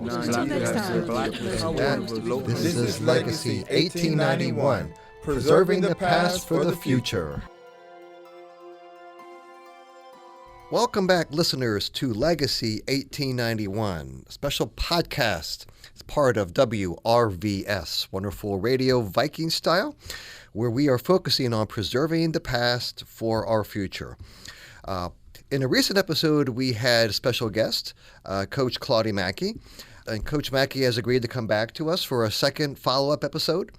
Until next time. This is Legacy 1891, preserving the past for the future. Welcome back, listeners, to Legacy 1891, a special podcast. It's part of WRVS, Wonderful Radio Viking Style, where we are focusing on preserving the past for our future. In a recent episode, we had a special guest, Coach Claudie Mackey. And Coach Mackey has agreed to come back to us for a second follow-up episode.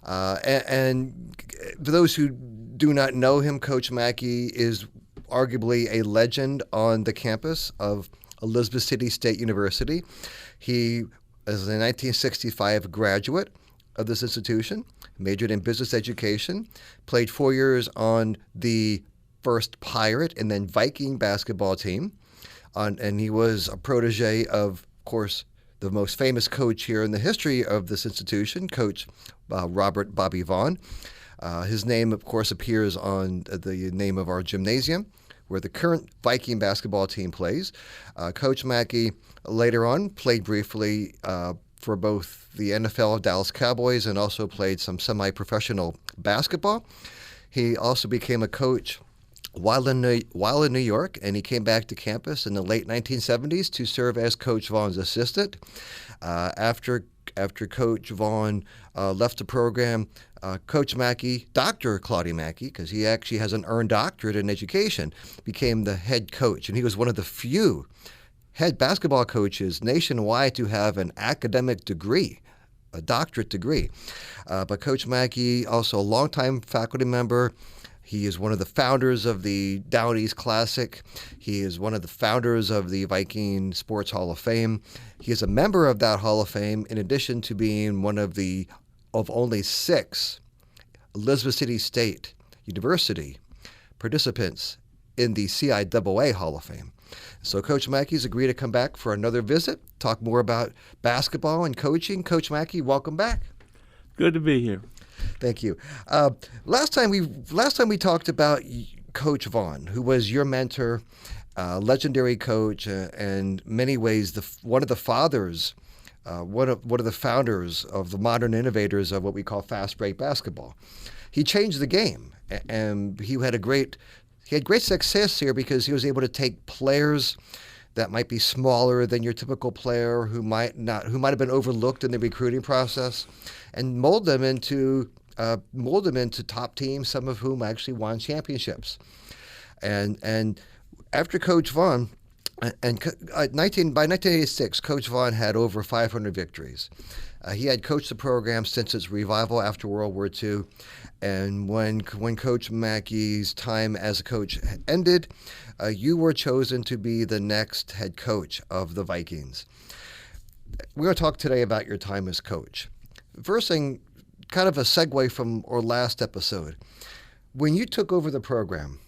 And for those who do not know him, Coach Mackey is arguably a legend on the campus of Elizabeth City State University. He is a 1965 graduate of this institution, majored in business education, played 4 years on the first Pirate and then Viking basketball team. And he was a protege of course, the most famous coach here in the history of this institution, Coach Robert Bobby Vaughan. His name, of course, appears on the name of our gymnasium, where the current Viking basketball team plays. Coach Mackey later on played briefly for both the NFL Dallas Cowboys and also played some semi-professional basketball. He also became a coach while in New York, and he came back to campus in the late 1970s to serve as Coach Vaughan's assistant. After Coach Vaughan left the program, Coach Mackey, Dr. Claudie Mackey, because he actually has an earned doctorate in education, became the head coach. And he was one of the few head basketball coaches nationwide to have an academic degree, a doctorate degree. But Coach Mackey, also a longtime faculty member. He is one of the founders of the Down East Classic. He is one of the founders of the Viking Sports Hall of Fame. He is a member of that Hall of Fame in addition to being one of only 6 Elizabeth City State University participants in the CIAA Hall of Fame. So Coach Mackey's agreed to come back for another visit, talk more about basketball and coaching. Coach Mackey, welcome back. Good to be here. Thank you. Last time we talked about Coach Vaughan, who was your mentor, legendary coach, and in many ways one of the fathers, one of the founders of the modern innovators of what we call fast break basketball. He changed the game, and he had great success here because he was able to take players that might be smaller than your typical player, who might have been overlooked in the recruiting process, and mold them into top teams, some of whom actually won championships. And after Coach Vaughan, by 1986, Coach Vaughan had over 500 victories. He had coached the program since its revival after World War II. And when Coach Mackey's time as a coach ended, you were chosen to be the next head coach of the Vikings. We're going to talk today about your time as coach. First thing, kind of a segue from our last episode. When you took over the program,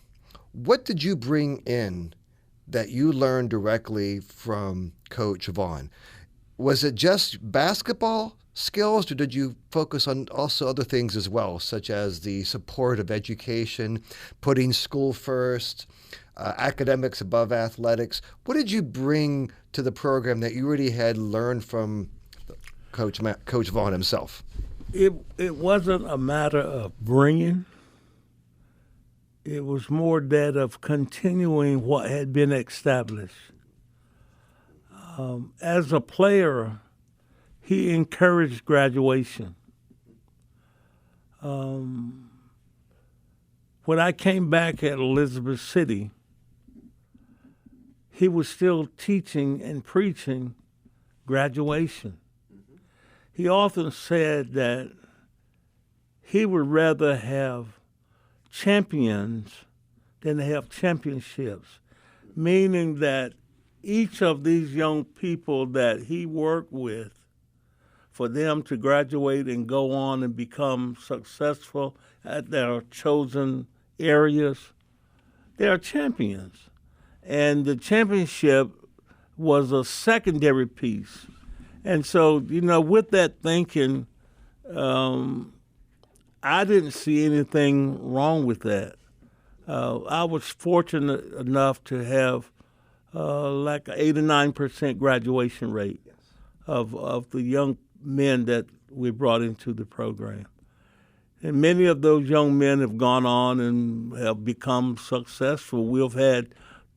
what did you bring in that you learned directly from Coach Vaughan? Was it just basketball skills, or did you focus on also other things as well, such as the support of education, putting school first, academics above athletics? What did you bring to the program that you already had learned from Coach Vaughan himself? It wasn't a matter of bringing. It was more that of continuing what had been established. As a player, he encouraged graduation. When I came back at Elizabeth City, he was still teaching and preaching graduation. He often said that he would rather have champions than to have championships, meaning that each of these young people that he worked with, for them to graduate and go on and become successful at their chosen areas, they are champions. And the championship was a secondary piece. And so, with that thinking, I didn't see anything wrong with that. I was fortunate enough to have like an 8 or 9% graduation rate. of the young men that we brought into the program. And many of those young men have gone on and have become successful. We've had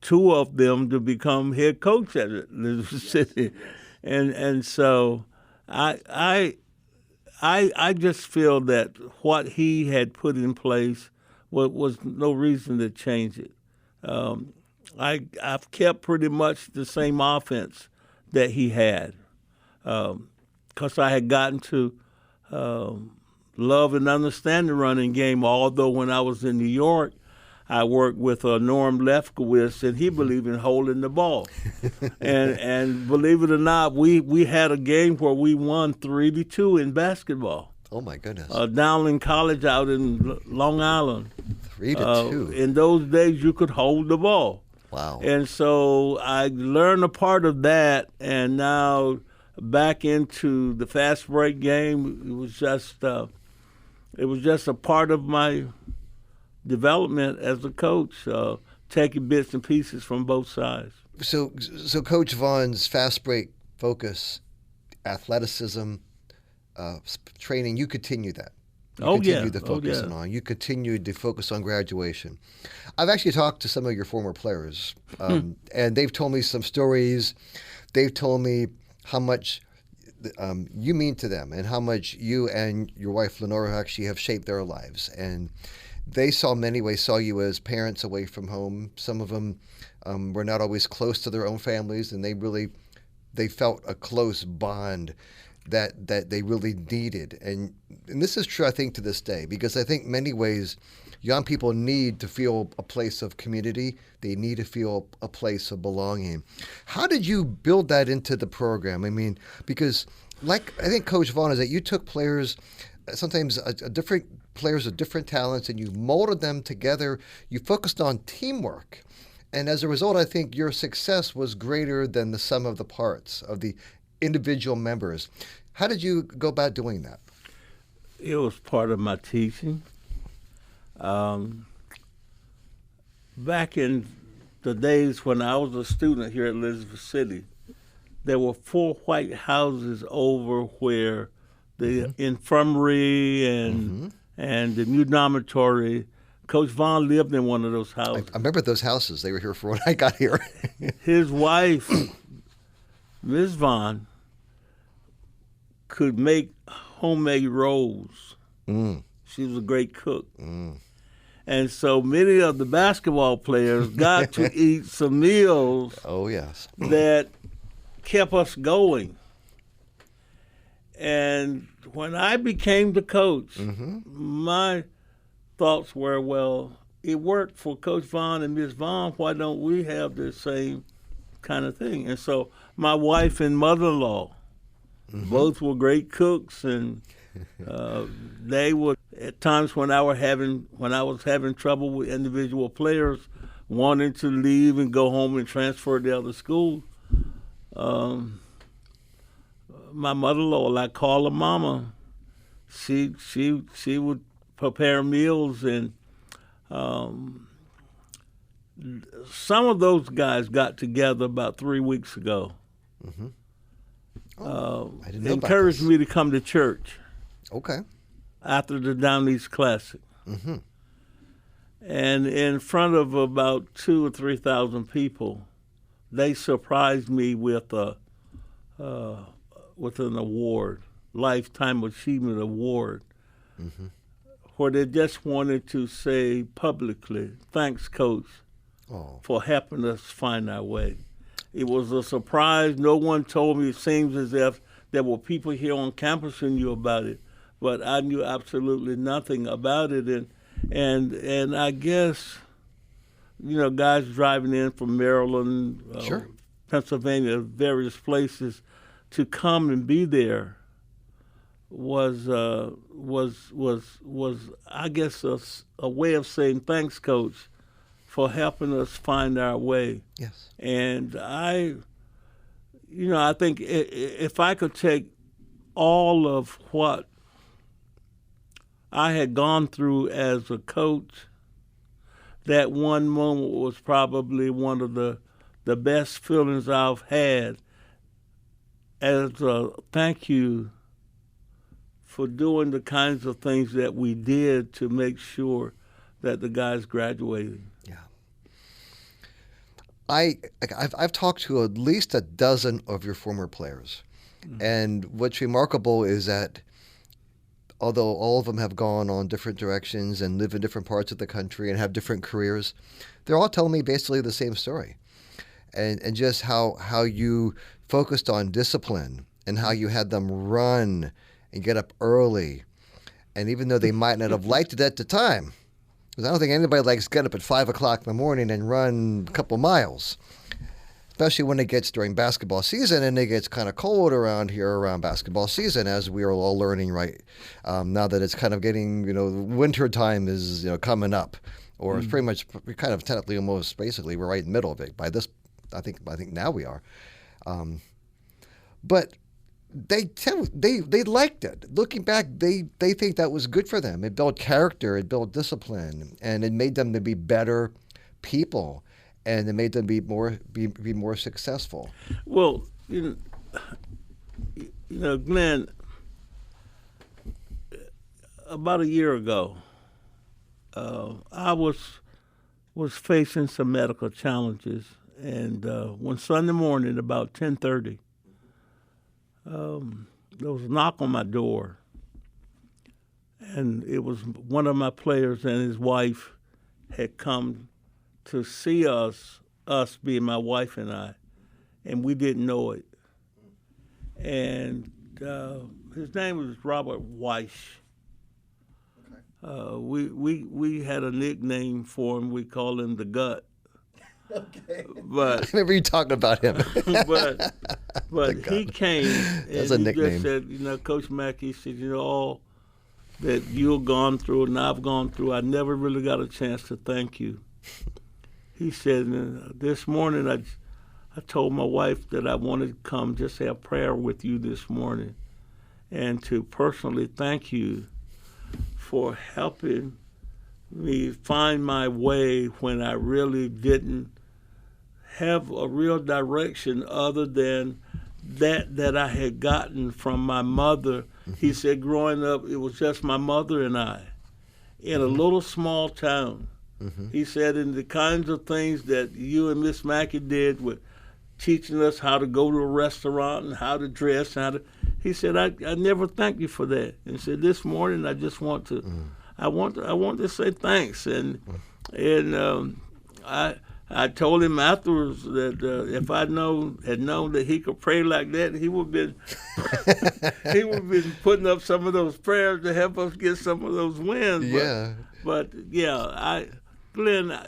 2 of them to become head coach at Elizabeth City. And so I just feel that what he had put in place was no reason to change it. I've kept pretty much the same offense that he had, because I had gotten to love and understand the running game, although when I was in New York, I worked with Norm Lefkowitz, and he believed in holding the ball. and believe it or not, we had a game where we won 3-2 in basketball. Oh, my goodness. Dowling College out in Long Island. 3-2. In those days, you could hold the ball. Wow. And so I learned a part of that, and now back into the fast break game, it was just a part of my development as a coach, taking bits and pieces from both sides. So Coach Vaughan's fast break focus, athleticism, training, you continue that. You continue to focus on. You continued to focus on graduation. I've actually talked to some of your former players, and they've told me some stories. They've told me how much you mean to them and how much you and your wife Lenora actually have shaped their lives. And they saw you as parents away from home. Some of them were not always close to their own families, and they felt a close bond that they really needed. And this is true, I think, to this day, because I think many ways young people need to feel a place of community. They need to feel a place of belonging. How did you build that into the program? I mean, because like I think Coach Vaughan is that you took players, sometimes different players with different talents, and you molded them together. You focused on teamwork. And as a result, I think your success was greater than the sum of the parts of the individual members. How did you go about doing that? It was part of my teaching. Back in the days when I was a student here at Elizabeth City, there were 4 white houses over where the infirmary and the new dormitory. Coach Vaughan lived in one of those houses. I remember those houses. They were here for when I got here. His wife, Ms. Vaughan, could make homemade rolls. She was a great cook. And so many of the basketball players got to eat some meals that kept us going. And when I became the coach, my thoughts were, well, it worked for Coach Vaughan and Ms. Vaughan. Why don't we have the same kind of thing? And so my wife and mother-in-law, both were great cooks, and they would, at times when I was having trouble with individual players wanting to leave and go home and transfer to other schools, my mother-in-law, like call her mama, she would prepare meals, and some of those guys got together about 3 weeks ago. I didn't know encouraged about me to come to church. Okay. After the Down East Classic. And in front of about 2,000 or 3,000 people, they surprised me with an award, Lifetime Achievement Award, where they just wanted to say publicly, thanks, Coach, for helping us find our way. It was a surprise. No one told me. It seems as if there were people here on campus who knew about it, but I knew absolutely nothing about it. And I guess, guys driving in from Maryland, Pennsylvania, various places, to come and be there was I guess a way of saying thanks, Coach, for helping us find our way. Yes. And I think if I could take all of what I had gone through as a coach, that one moment was probably one of the best feelings I've had as a thank you for doing the kinds of things that we did to make sure that the guys graduated. Yeah. I've talked to at least a dozen of your former players. And what's remarkable is that although all of them have gone on different directions and live in different parts of the country and have different careers, they're all telling me basically the same story. And just how you focused on discipline and how you had them run and get up early. And even though they might not have liked it at the time, because I don't think anybody likes getting up at 5 o'clock in the morning and run a couple miles, especially when it gets during basketball season and it gets kind of cold around here around basketball season, as we are all learning right now that it's kind of getting, winter time is coming up, or it's pretty much, we're kind of technically almost basically we're right in the middle of it by this. I think now we are, but they liked it. Looking back, they think that was good for them. It built character, it built discipline, and it made them to be better people, and it made them be more successful. Well, Glenn, about a year ago, I was facing some medical challenges, and one Sunday morning about 10:30. There was a knock on my door, and it was one of my players and his wife had come to see us being my wife and I, and we didn't know it. And his name was Robert Weiss. We had a nickname for him. We called him the Gut. Okay. But I remember you talking about him. but he came That's and a he nickname. just said, Coach Mackey said, all that you've gone through and I've gone through, I never really got a chance to thank you. He said, this morning I told my wife that I wanted to come just have prayer with you this morning and to personally thank you for helping me find my way when I really didn't have a real direction other than that I had gotten from my mother. Mm-hmm. He said growing up, it was just my mother and I in a little small town. Mm-hmm. He said, in the kinds of things that you and Miss Mackey did with teaching us how to go to a restaurant and how to dress, he said, I never thank you for that. And he said, this morning I just want to, I want to say thanks. And I told him afterwards that if I had known that he could pray like that, he would have been putting up some of those prayers to help us get some of those wins. Yeah. But Glenn,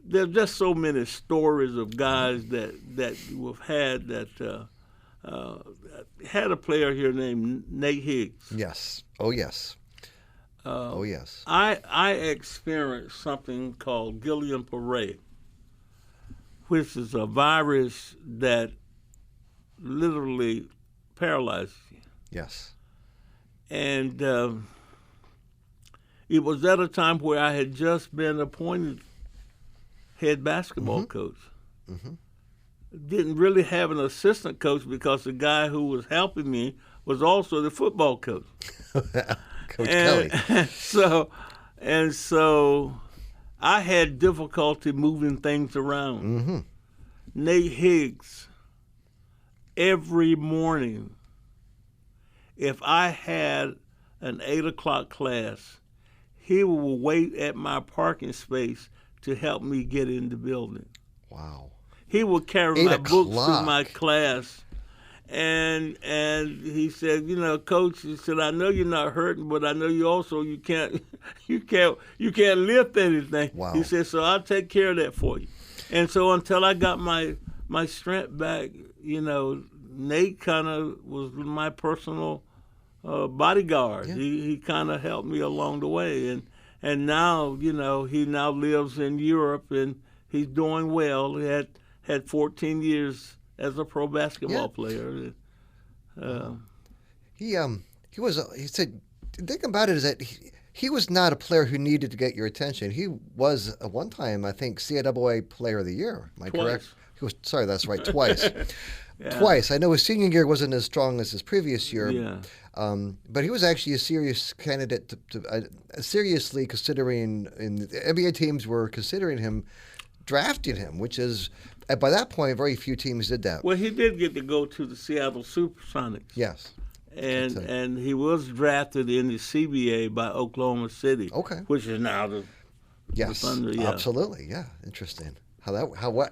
there's just so many stories of guys that we've had that had a player here named Nate Higgs. Yes. Oh, yes. Oh, yes. I experienced something called Guillain-Barré, which is a virus that literally paralyzes you. Yes. And it was at a time where I had just been appointed head basketball coach. Mm-hmm. Didn't really have an assistant coach because the guy who was helping me was also the football coach. Coach Kelly. So I had difficulty moving things around. Mm-hmm. Nate Higgs, every morning, if I had an 8 o'clock class, he would wait at my parking space to help me get in the building. Wow. He would carry my books to my class. And he said, Coach, he said, I know you're not hurting, but I know you can't lift anything. Wow. He said, so I'll take care of that for you. And so until I got my strength back, Nate kind of was my personal bodyguard. Yeah. He kind of helped me along the way. And now, he now lives in Europe and he's doing well. He had 14 years as a pro basketball player. He said, the thing about it is that he was not a player who needed to get your attention. He was at one time, I think, CIAA Player of the Year. Am I correct? That's right, twice. twice. I know his senior year wasn't as strong as his previous year. Yeah. But he was actually a serious candidate to seriously considering, and the NBA teams were considering him, drafting him, which is, by that point, very few teams did that. Well, he did get to go to the Seattle Supersonics. Yes. And he was drafted in the CBA by Oklahoma City. Okay. Which is now the Thunder. Yeah. Absolutely. Yeah. Interesting.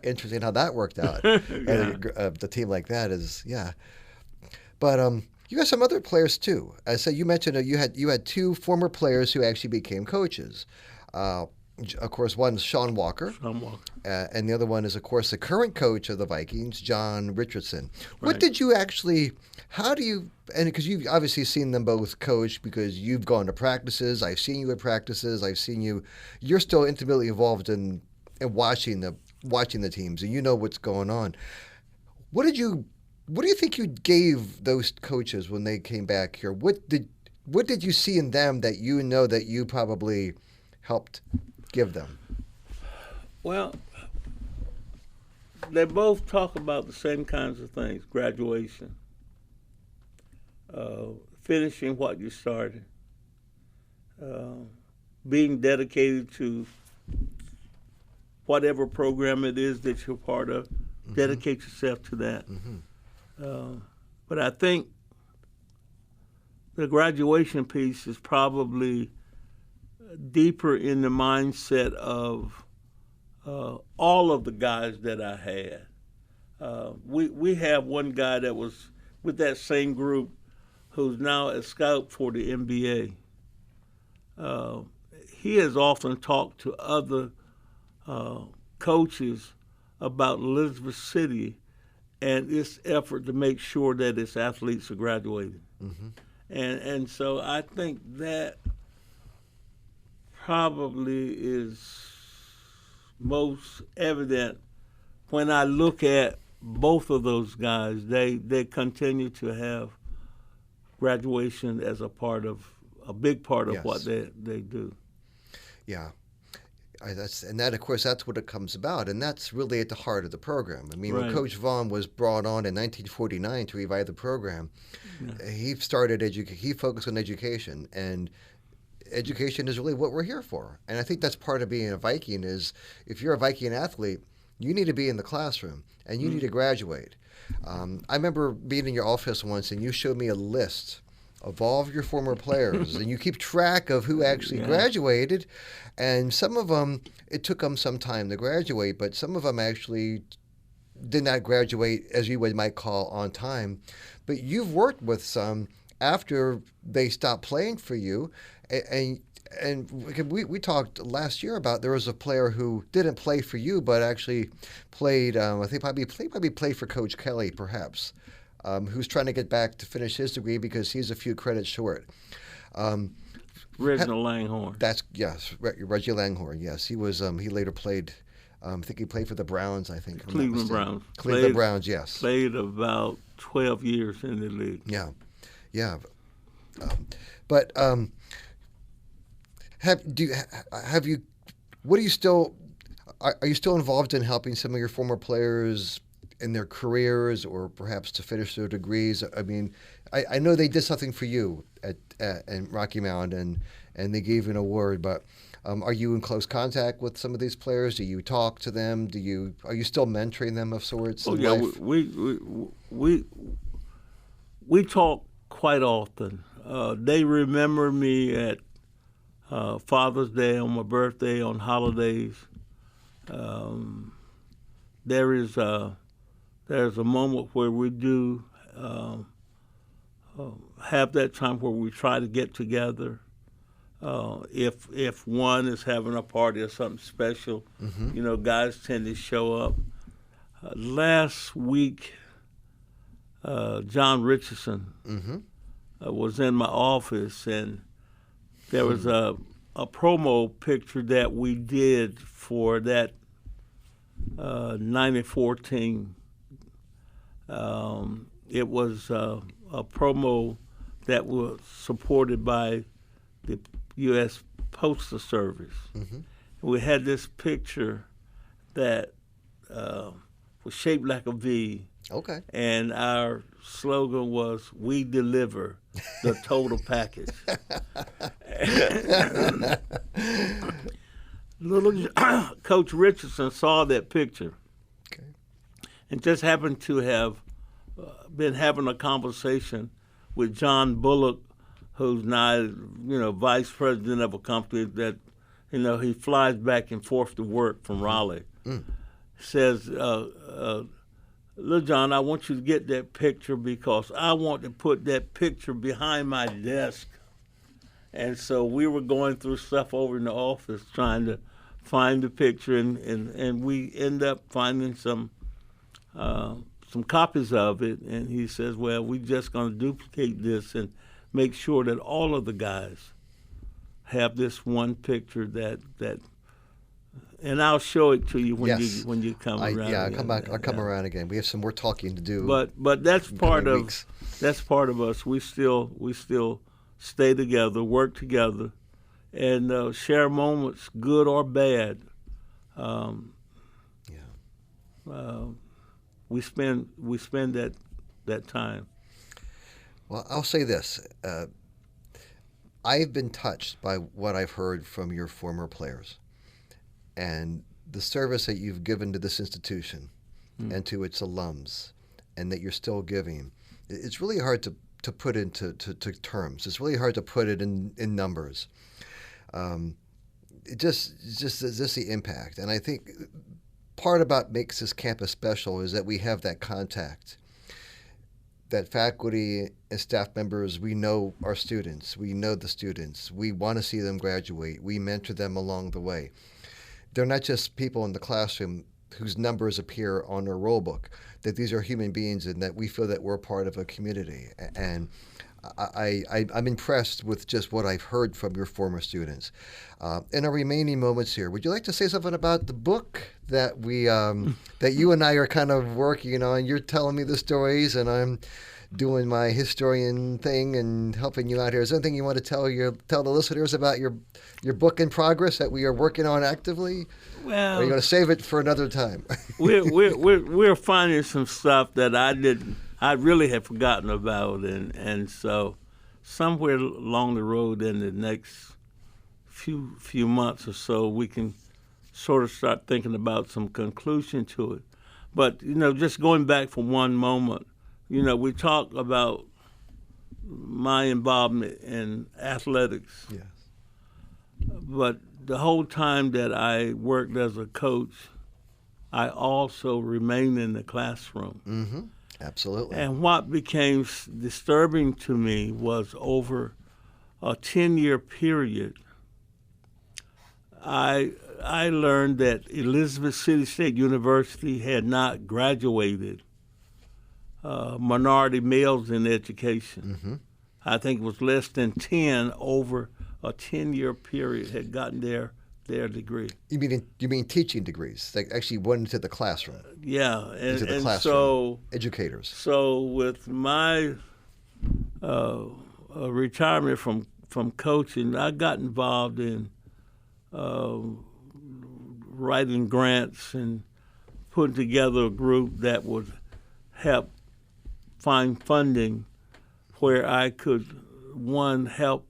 Interesting how that worked out. The team like that is, yeah. But you got some other players too. So you mentioned you had two former players who actually became coaches. Of course, one's Sean Walker. And the other one is, of course, the current coach of the Vikings, John Richardson. What did you actually, and because you've obviously seen them both coach because you've gone to practices, I've seen you at practices, you're still intimately involved in watching the teams, and you know what's going on. What do you think you gave those coaches when they came back here? What did you see in them that you know that you probably helped give them? Well, they both talk about the same kinds of things: graduation, finishing what you started, being dedicated to whatever program it is that you're part of. Dedicate yourself to that. But I think the graduation piece is probably deeper in the mindset of all of the guys that I had. We have one guy that was with that same group who's now a scout for the NBA. He has often talked to other coaches about Elizabeth City and its effort to make sure that its athletes are graduating. And so I think that probably is most evident when I look at both of those guys. They continue to have graduation as a big part of what they do. Yeah. That, of course, that's what it comes about, and that's really at the heart of the program. I mean, when Coach Vaughan was brought on in 1949 to revive the program, he focused on education, and education is really what we're here for. And I think that's part of being a Viking is if you're a Viking athlete, you need to be in the classroom, and you need to graduate. I remember being in your office once, and you showed me a list of all of your former players, and you keep track of who actually graduated, and some of them, it took them some time to graduate, but some of them actually did not graduate, as you might call, on time. But you've worked with some after they stopped playing for you, and we talked last year about there was a player who didn't play for you, but actually played, I think probably played for Coach Kelly, perhaps. Who's trying to get back to finish his degree because he's a few credits short. Reginald Langhorne. Reggie Langhorne. Yes, he was. He later played. I think he played for the Browns. I think Cleveland Browns. Cleveland Browns. Yes. Played about 12 years in the league. Yeah. Are you still involved in helping some of your former players in their careers, or perhaps to finish their degrees? I mean, I know they did something for you at Rocky Mount, and they gave you an award. But are you in close contact with some of these players? Do you talk to them? Are you still mentoring them of sorts? Oh yeah, we talk quite often. They remember me at Father's Day, on my birthday, on holidays. There's a moment where we do have that time where we try to get together. If one is having a party or something special, guys tend to show up. Last week, John Richardson was in my office, and there was a promo picture that we did for that 94 team. It was a promo that was supported by the U.S. Postal Service. We had this picture that was shaped like a V. Okay. And our slogan was, "We deliver the total package." Little Coach Richardson saw that picture, Okay. and just happened to have been having a conversation with John Bullock, who's now, vice president of a company that, he flies back and forth to work from Raleigh. Says, Little John, I want you to get that picture because I want to put that picture behind my desk. And so we were going through stuff over in the office trying to find the picture, and we end up finding some copies of it. And he says, well, we're just going to duplicate this and make sure that all of the guys have this one picture that and I'll show it to you when you come around. Yeah, I'll come around again. We have some more talking to do. But that's part of us. We still stay together, work together, and share moments, good or bad. We spend that time. Well, I'll say this. I've been touched by what I've heard from your former players and the service that you've given to this institution and to its alums, and that you're still giving. It's really hard to put into terms. It's really hard to put it in numbers. It's just the impact. And I think part about makes this campus special is that we have that contact. That faculty and staff members, we know our students. We know the students. We want to see them graduate. We mentor them along the way. They're not just people in the classroom whose numbers appear on our roll book, that these are human beings and that we feel that we're part of a community. And I'm impressed with just what I've heard from your former students. In our remaining moments here, would you like to say something about the book that that you and I are kind of working on? You're telling me the stories, and I'm doing my historian thing and helping you out here. Is there anything you want to tell the listeners about your book in progress that we are working on actively? Well, or are you going to save it for another time? we're finding some stuff that I really had forgotten about, and so somewhere along the road in the next few months or so, we can sort of start thinking about some conclusion to it. But just going back for one moment, we talk about my involvement in athletics. Yes. But the whole time that I worked as a coach, I also remained in the classroom. Mm-hmm. Absolutely. And what became disturbing to me was over a 10-year period, I learned that Elizabeth City State University had not graduated minority males in education. Mm-hmm. I think it was less than 10 over a 10-year period had gotten their degree. You mean teaching degrees? They actually went into the classroom. Yeah, into the classroom. So educators. So with my retirement from coaching, I got involved in writing grants and putting together a group that would help find funding where I could, one, help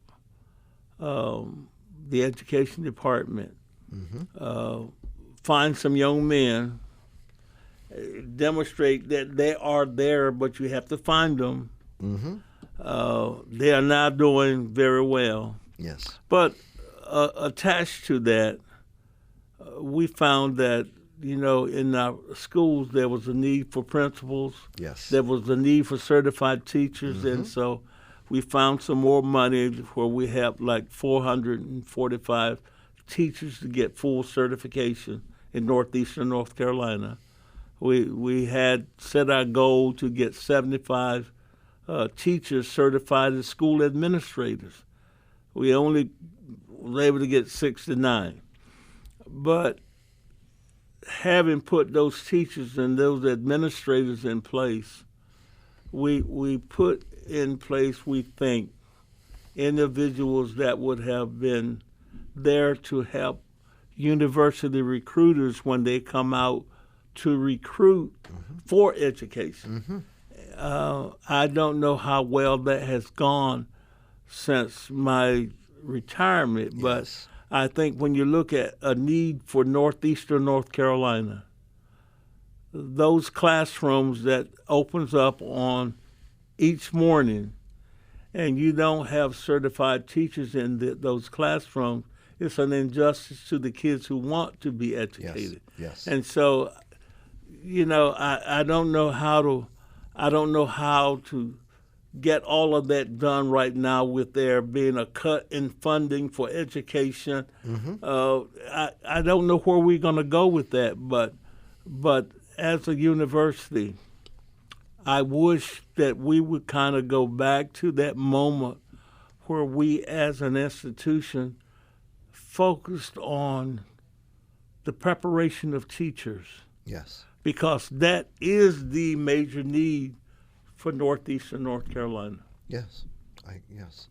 the education department find some young men, demonstrate that they are there, but you have to find them. Mm-hmm. They are now doing very well. Yes. But attached to that, we found that, in our schools there was a need for principals. Yes. There was a need for certified teachers, and so we found some more money where we helped like 445 teachers to get full certification in northeastern North Carolina. We had set our goal to get 75 teachers certified as school administrators. We only was able to get 69. But having put those teachers and those administrators in place, we put in place, we think, individuals that would have been there to help university recruiters when they come out to recruit for education. I don't know how well that has gone since my retirement, but I think when you look at a need for northeastern North Carolina, those classrooms that opens up on each morning and you don't have certified teachers in those classrooms, it's an injustice to the kids who want to be educated. Yes. And so, I don't know how to get all of that done right now with there being a cut in funding for education. I don't know where we're going to go with that, but as a university, I wish that we would kind of go back to that moment where we as an institution focused on the preparation of teachers. Yes. Because that is the major need for northeastern North Carolina. Yes. Yes.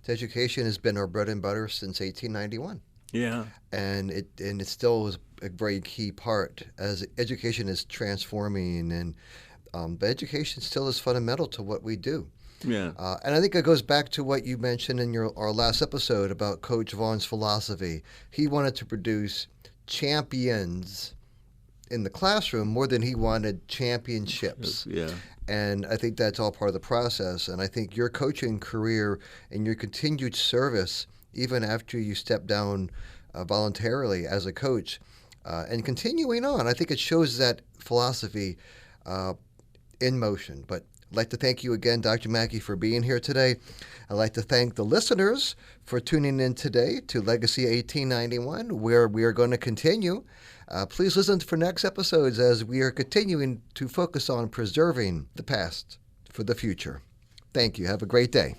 Education has been our bread and butter since 1891. Yeah. And it still is a very key part as education is transforming, and but education still is fundamental to what we do. Yeah. And I think it goes back to what you mentioned in our last episode about Coach Vaughan's philosophy. He wanted to produce champions in the classroom more than he wanted championships. Yeah. And I think that's all part of the process. And I think your coaching career and your continued service, even after you step down voluntarily as a coach, and continuing on, I think it shows that philosophy in motion. But I'd like to thank you again, Dr. Mackey, for being here today. I'd like to thank the listeners for tuning in today to Legacy 1891, where we are going to continue. Please listen for next episodes as we are continuing to focus on preserving the past for the future. Thank you. Have a great day.